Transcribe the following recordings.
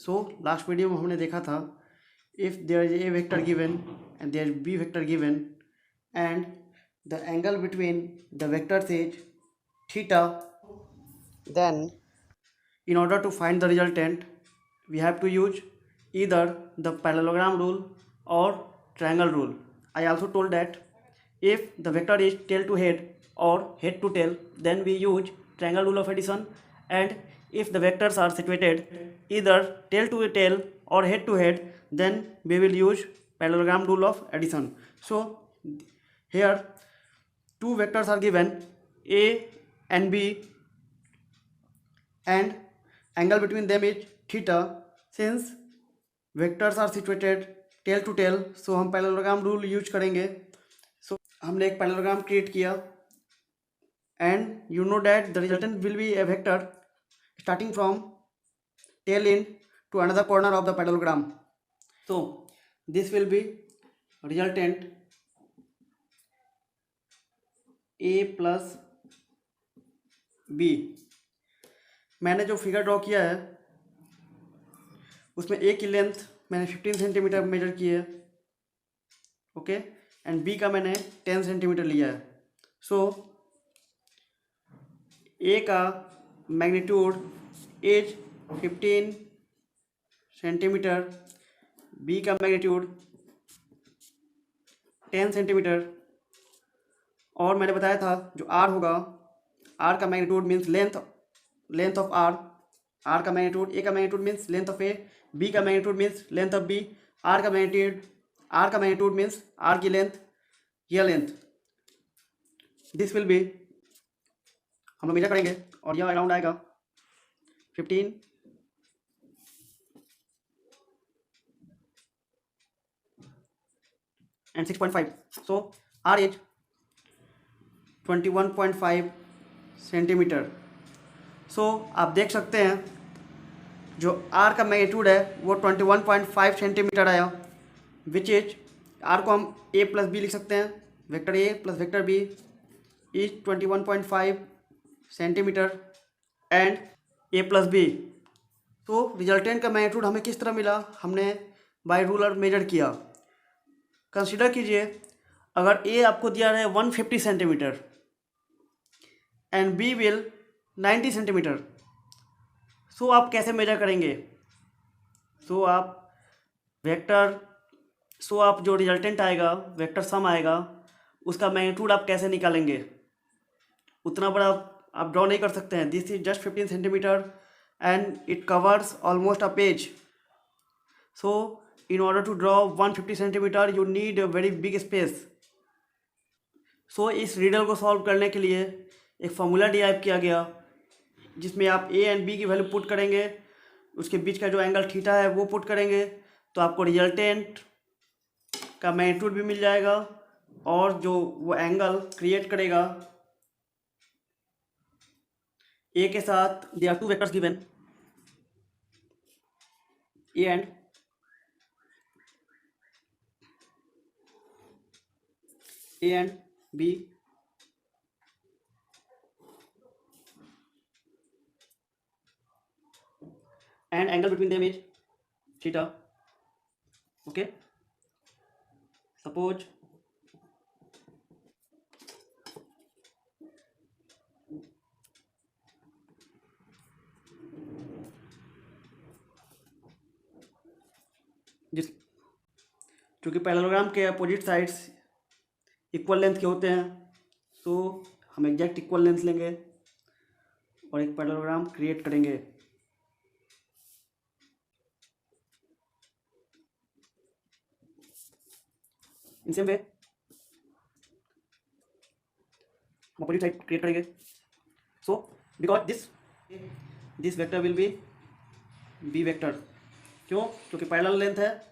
So last video में हमने देखा था if there is A vector given and there B vector given and the angle between the vectors is theta, then in order to find the resultant we have to use either the parallelogram rule or triangle rule. I also told that if the vector is tail to head or head to tail, then we use triangle rule of addition, and if the vectors are situated either tail to tail or head to head, then we will use parallelogram rule of addition. So here two vectors are given, a and b, and angle between them is theta. Since vectors are situated tail to tail, so हम parallelogram rule use करेंगे. So हमने एक parallelogram create किया and you know that the resultant will be a vector starting from tail end to another corner of the parallelogram. So this will be resultant a plus b. मैंने जो figure draw किया है उसमें ए की length मैंने 15 centimetre measure की है, okay, and B का मैंने 10 सेंटीमीटर लिया है. सो ए का मैग्नीट्यूड इज 15 सेंटीमीटर, बी का मैग्नीट्यूड 10 सेंटीमीटर, और मैंने बताया था जो आर होगा, आर का magnitude means length of R का मैग्नीट्यूड, ए का magnitude means length of A, B का magnitude means length of B, R का मैग्नीट्यूड मीन्स आर की लेंथ, यह लेंथ. दिस विल बी, हम लोग मेजर करेंगे और यह अराउंड आएगा 15 and 6.5. so r is 21.5 centimetre. So आप देख सकते हैं जो आर का मैग्नीट्यूड है वो 21.5 सेंटीमीटर आया, विच इज आर को हम ए प्लस बी लिख सकते हैं, vector A plus vector B is 21.5 centimetre and A plus B. तो रिजल्टेंट का मैग्नीट्यूड हमें किस तरह मिला, हमने बाय रूलर मेजर किया. कंसिडर कीजिए अगर ए आपको दिया है 150 centimetre and B will 90 centimetre, so आप कैसे मेजर करेंगे. सो आप जो रिजल्टेंट आएगा, वेक्टर सम आएगा, उसका मैग्नीट्यूड आप कैसे निकालेंगे. उतना बड़ा आप ड्रॉ नहीं कर सकते हैं. This is just 15 centimetre and it covers almost a page. So in order to draw 150 centimetre you need a very big space. सो इस रीडल को सॉल्व करने के लिए एक फॉर्मूला डिराइव किया गया जिसमें आप ए एंड बी की वैल्यू पुट करेंगे, उसके बीच का जो एंगल थीटा है वो पुट करेंगे, तो आपको रिजल्टेंट का मैग्नीट्यूड भी मिल जाएगा और जो वो एंगल क्रिएट करेगा ए के साथ. They are two vectors given, A and B, and angle between them is theta. Okay, suppose चूँकि पैरेललोग्राम के अपोजिट साइड्स इक्वल लेंथ के होते हैं, तो हम एग्जैक्ट इक्वल लेंथ लेंगे और एक पैरेललोग्राम क्रिएट करेंगे. इन सेम वे हम अपोजिट साइड क्रिएट करेंगे. So because this vector will be B vector. क्यों? क्योंकि पैरेलल लेंथ है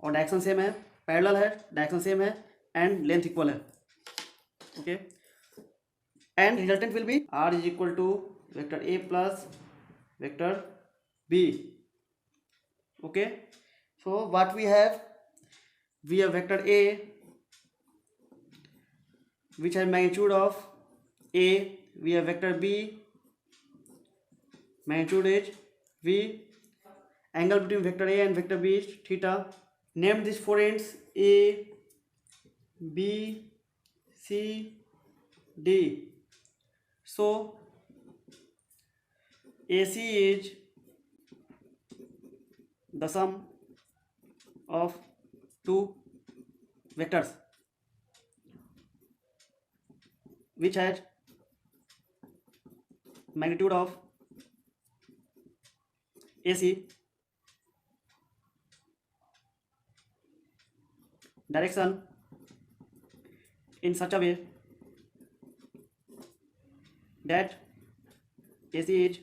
और डायरेक्शन सेम है, पैरेलल है, डायरेक्शन सेम है एंड लेंथ इक्वल है. Okay, and resultant will be R is equal to vector A plus vector B. Okay, so what we have vector A which has magnitude of a, we have vector b, magnitude is v, angle between vector A and vector B is theta. Name these four ends A, B, C, D. So AC is the sum of two vectors which has magnitude of AC, direction in such a way that AC is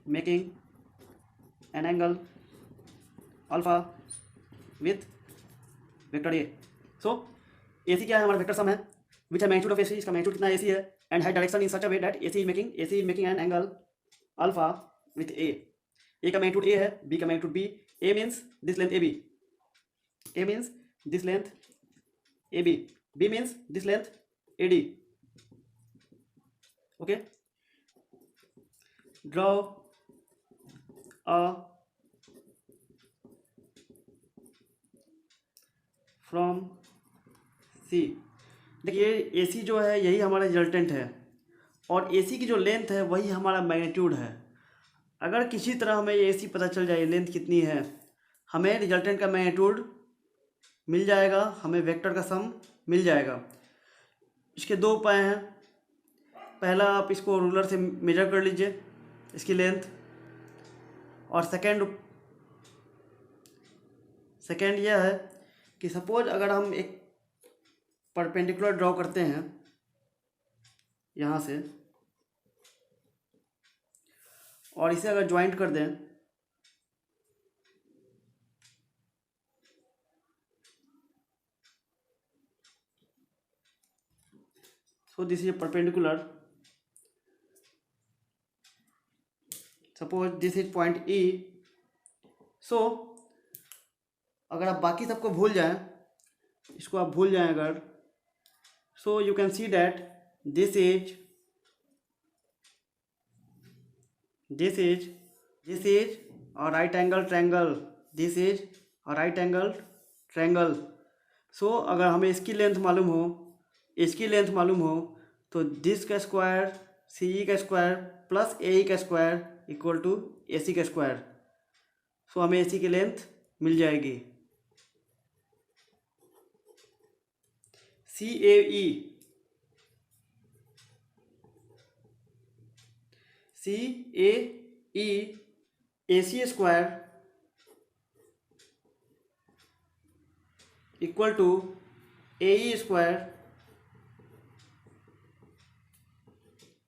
making an angle alpha with vector A. So AC क्या है, हमारा vector sum है विच है magnitude of AC, इसका magnitude कितना AC है, and है direction in such a way that AC is making an angle alpha with A. A का मैग्नीट्यूड A है, B का magnitude B. A means this length AB. A means this length AB. B means this length AD. Okay. Draw a from C. देखिए AC जो है यही हमारा resultant है और AC की जो लेंथ है वही हमारा मैग्नीट्यूड है. अगर किसी तरह हमें AC पता चल जाए लेंथ कितनी है, हमें रिजल्टेंट का मैग्नीट्यूड मिल जाएगा, हमें वेक्टर का सम मिल जाएगा. इसके दो उपाय हैं. पहला, आप इसको रूलर से मेजर कर लीजिए इसकी लेंथ, और सेकेंड यह है कि सपोज अगर हम एक परपेंडिकुलर ड्रॉ करते हैं यहाँ से और इसे अगर ज्वाइंट कर दें, सो this is perpendicular. Suppose this is point E. सो अगर आप बाकी सबको भूल जाएं, इसको आप भूल जाएं अगर, so you can see that this is a right angle triangle. This is a right angle triangle. So अगर हमें इसकी लेंथ मालूम हो तो दिस का स्क्वायर CE का स्क्वायर प्लस AE का स्क्वायर इक्वल टू AC का स्क्वायर. सो हमें AC की लेंथ मिल जाएगी. CAE AC square equal to AE square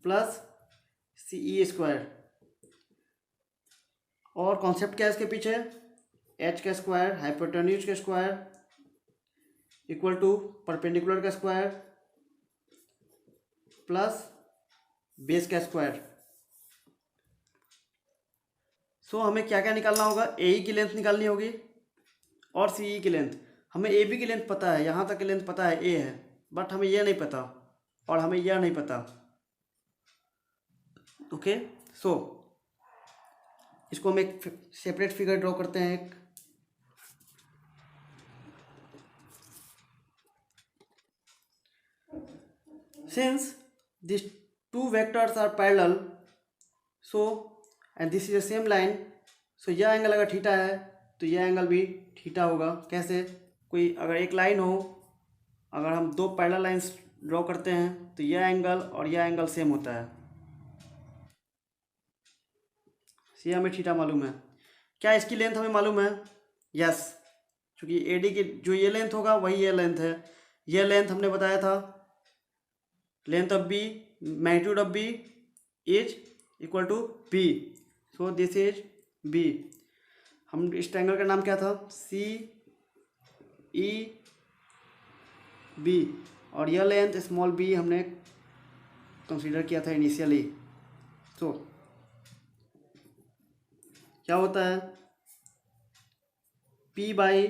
plus CE square. और कॉन्सेप्ट क्या है इसके पीछे? H का स्क्वायर हाइपोटेन्यूज का स्क्वायर इक्वल टू परपेंडिकुलर का स्क्वायर प्लस बेस का स्क्वायर. सो हमें क्या क्या निकालना होगा? AE की लेंथ निकालनी होगी और CE की लेंथ. हमें AB की लेंथ पता है, यहाँ तक की लेंथ पता है A है, बट हमें यह नहीं पता और हमें यह नहीं पता. ओके. सो इसको हम एक सेपरेट फिगर ड्रॉ करते हैं. एक since these two vectors are parallel, so and this is the same line, so यह एंगल अगर थीटा है तो यह एंगल भी थीटा होगा. कैसे? कोई अगर एक लाइन हो, अगर हम दो पैरेलल लाइंस ड्रॉ करते हैं तो यह एंगल और यह एंगल सेम होता है. ये हमें थीटा मालूम है. क्या इसकी लेंथ हमें मालूम है? यस, क्योंकि AD की जो ये लेंथ होगा वही ये लेंथ है. ये लेंथ हमने बताया था, length of B, magnitude of B is equal to B. So this is B. हम इस ट्रायंगल का नाम क्या था? CEB. और यह लेंथ स्मॉल b हमने कंसीडर किया था इनिशियली. तो क्या होता है? P by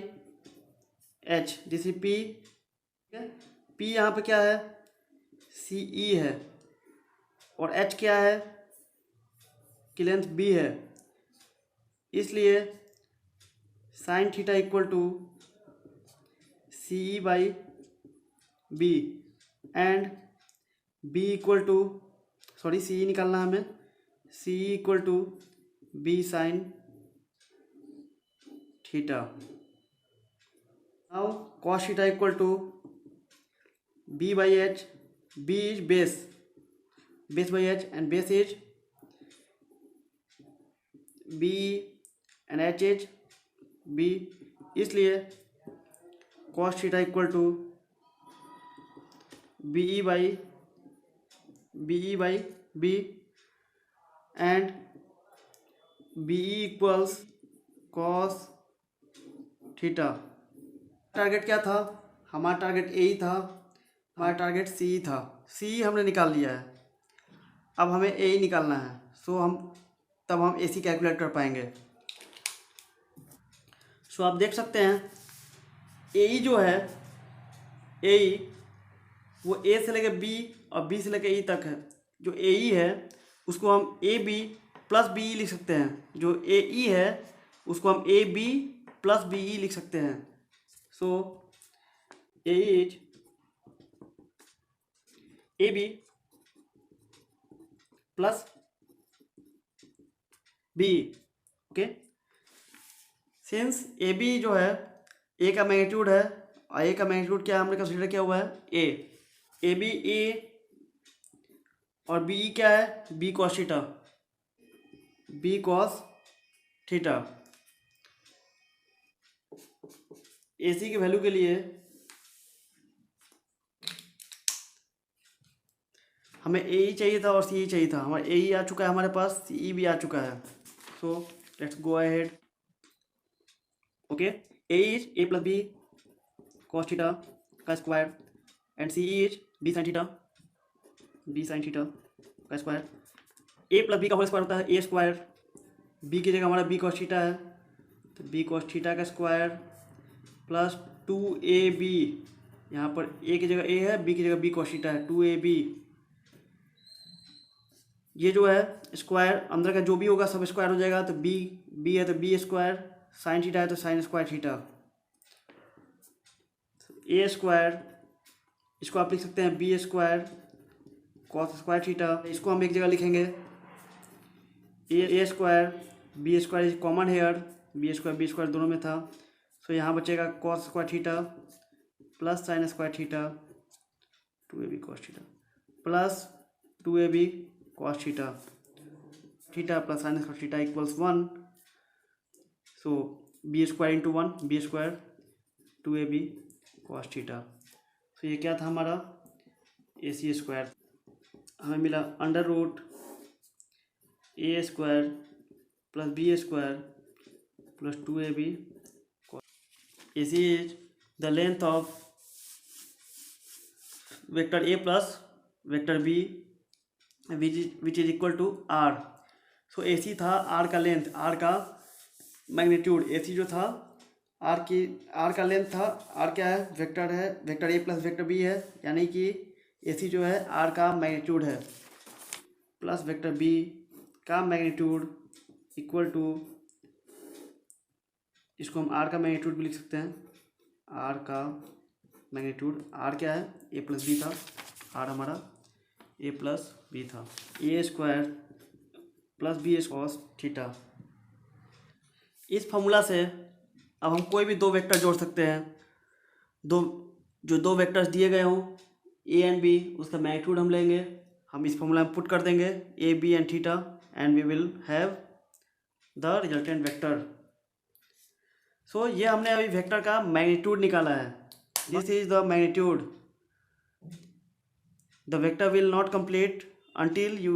H. This is P. P यहाँ पे क्या है? CE है और H क्या है? की लेंथ B है. इसलिए sine theta equal to C E by B and B equal to C E निकालना है हमें, C E equal to B sine theta. Now cos theta equal to B by H, B is base by H and base is B and H is B, इसलिए cos theta equal to B E by B and B E equals cos theta. Target क्या था? हमारा target ए ही था, हमारा target सी था। सी हमने निकाल लिया है, अब हमें ए ही निकालना है। सो हम ए सी कैलकुलेट कर पाएंगे। सो आप देख सकते हैं ए ई जो है, ए ई वो ए से लेके बी और बी से लेके ई तक है। जो ए ई है उसको हम A B plus B E लिख सकते हैं। जो ए ई है उसको हम A B plus B E लिख सकते हैं। So A is A B plus B, okay. Since A B जो है ए का मैग्नीट्यूड है और ए का मैग्नीट्यूड क्या हमने कंसीडर किया हुआ है, ए बी ए, और बी क्या है, B cos theta, B cos theta. A C की वैल्यू के लिए हमें ए ई चाहिए था और सी ई चाहिए था। हमारा ए ई आ चुका है हमारे पास, सी ई भी आ चुका है। So let's go ahead, okay. A is A plus B cos theta का square and C E is B sine theta का स्क्वायर। ए प्लस बी का होल स्क्वायर होता है ए स्क्वायर। बी की जगह हमारा बी कॉस थीटा है, तो बी कॉस थीटा का स्क्वायर प्लस 2ab, यहाँ पर ए की जगह ए है, बी की जगह बी कॉस थीटा है, 2ab। ये जो है स्क्वायर अंदर का जो भी होगा सब स्क्वायर हो जाएगा। तो बी है तो बी स्क्वायर, साइन थीटा है तो sine square theta, A square. इसको आप लिख सकते हैं B square cos square theta. इसको हम एक जगह लिखेंगे A square, B square is common here, B square दोनों में था। सो यहाँ बचेगा cos square theta plus sine square theta, 2ab cos theta plus 2ab cos theta plus sine square theta equals 1। So B square into 1, B square 2ab cos theta. सो ये क्या था हमारा A C square. हमें मिला under root A square plus B square plus 2ab। AC is the length of vector A plus vector B which is equal to R. So AC था R का length, R का magnitude. AC जो था R का length था। R क्या है, vector A plus vector B है, यानी कि AC जो है R का मैग्नीट्यूड है प्लस वेक्टर B का मैग्नीट्यूड इक्वल टू, इसको हम R का मैग्नीट्यूड भी लिख सकते हैं। R का मैग्नीट्यूड, R क्या है, A प्लस बी था, R हमारा A प्लस बी था, A square plus B cos theta. इस फॉर्मूला से अब हम कोई भी दो वेक्टर जोड़ सकते हैं। दो वेक्टर्स दिए गए हों ए एंड बी, उसका मैग्नीट्यूड हम लेंगे, हम इस फॉर्मूला में पुट कर देंगे A B and theta and we will have the resultant vector. So ये हमने अभी वेक्टर का मैग्नीट्यूड निकाला है। This is the magnitude. The vector will not complete until you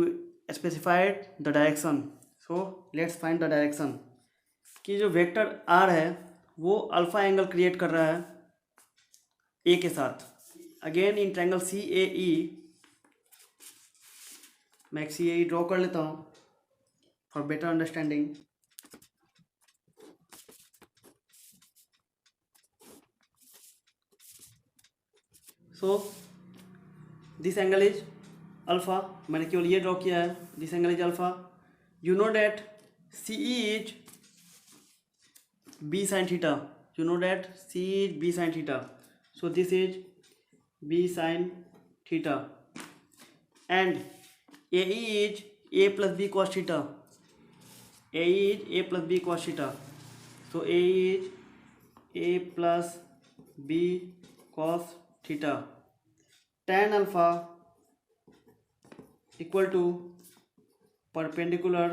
specified the direction. So let's find the direction. कि जो vector R है वो अल्फा एंगल क्रिएट कर रहा है A के साथ। अगेन इन ट्रायंगल CAE, मैं CAE ड्रॉ कर लेता हूँ for better understanding. So this angle is alpha, मैंने केवल ये ड्रॉ किया है, this angle is alpha. You know that CE is b sin theta. You know that C is b sin theta. So this is b sin theta, and AE is a plus b cos theta. AE is a plus b cos theta. So AE is a plus b cos theta. Tan alpha equal to perpendicular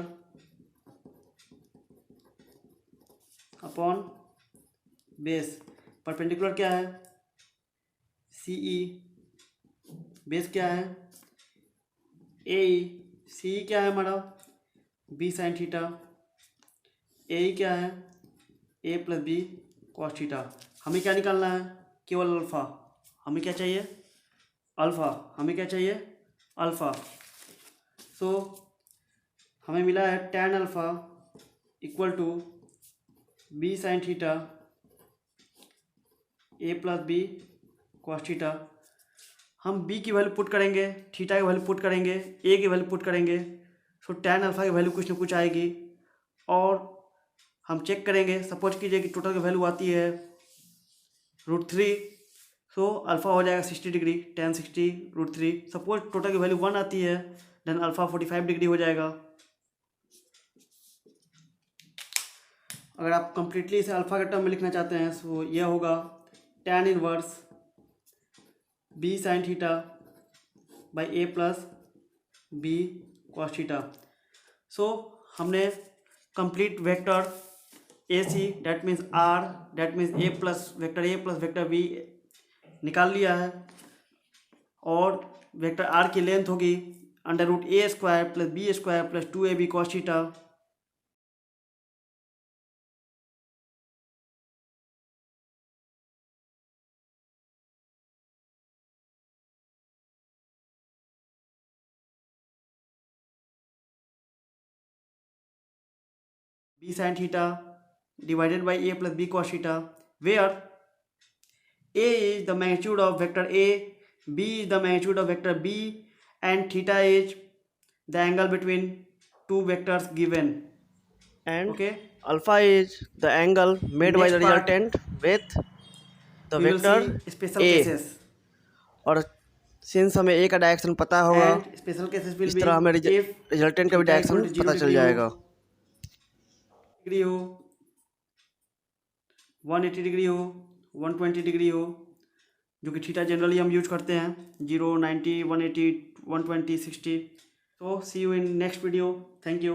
upon base. Perpendicular क्या है? CE. Base क्या है? AE. CE क्या है हमारा? b sin theta. AE क्या है? a plus B cos theta. हमें क्या निकालना है? केवल अल्फ़ा. हमें क्या चाहिए? अल्फ़ा. हमें क्या चाहिए? अल्फ़ा. सो हमें मिला है tan alpha equal to b sin theta a plus B cos theta. हम b की वैल्यू पुट करेंगे, थीटा की वैल्यू पुट करेंगे, a की वैल्यू पुट करेंगे. सो tan अल्फ़ा की वैल्यू कुछ ना कुछ आएगी और हम चेक करेंगे. सपोज कीजिए कि टोटल की वैल्यू आती है √3. सो अल्फ़ा हो जाएगा 60 डिग्री. tan 60 √3. सपोज टोटल की वैल्यू 1 आती है, देन अल्फ़ा 45 डिग्री हो जाएगा. अगर आप कंप्लीटली इसे अल्फ़ा के टर्म में लिखना चाहते हैं तो यह होगा tan inverse b sin theta by a plus b cos theta. So हमने complete vector AC that means R that means a plus vector b निकाल लिया है, और वेक्टर R की लेंथ होगी √a² plus b² plus 2ab cos theta. b sin theta divided by a plus b cos theta, where a is the magnitude of vector A, b is the magnitude of vector B, and theta is the angle between two vectors given. And Okay, alpha is the angle made by Next the part, resultant with the we will vector see special A. cases, और since हमें ए का direction पता होगा, and special cases will इस be तरह हमें if resultant का भी theta equal डायरेक्शन to 0 पता चल degree जाएगा. हो, डिग्री हो, 180 डिग्री हो, 120 डिग्री हो, जो कि थीटा जनरली हम यूज करते हैं. 0, 90, 180, 120, 60. So see you in next video. Thank you.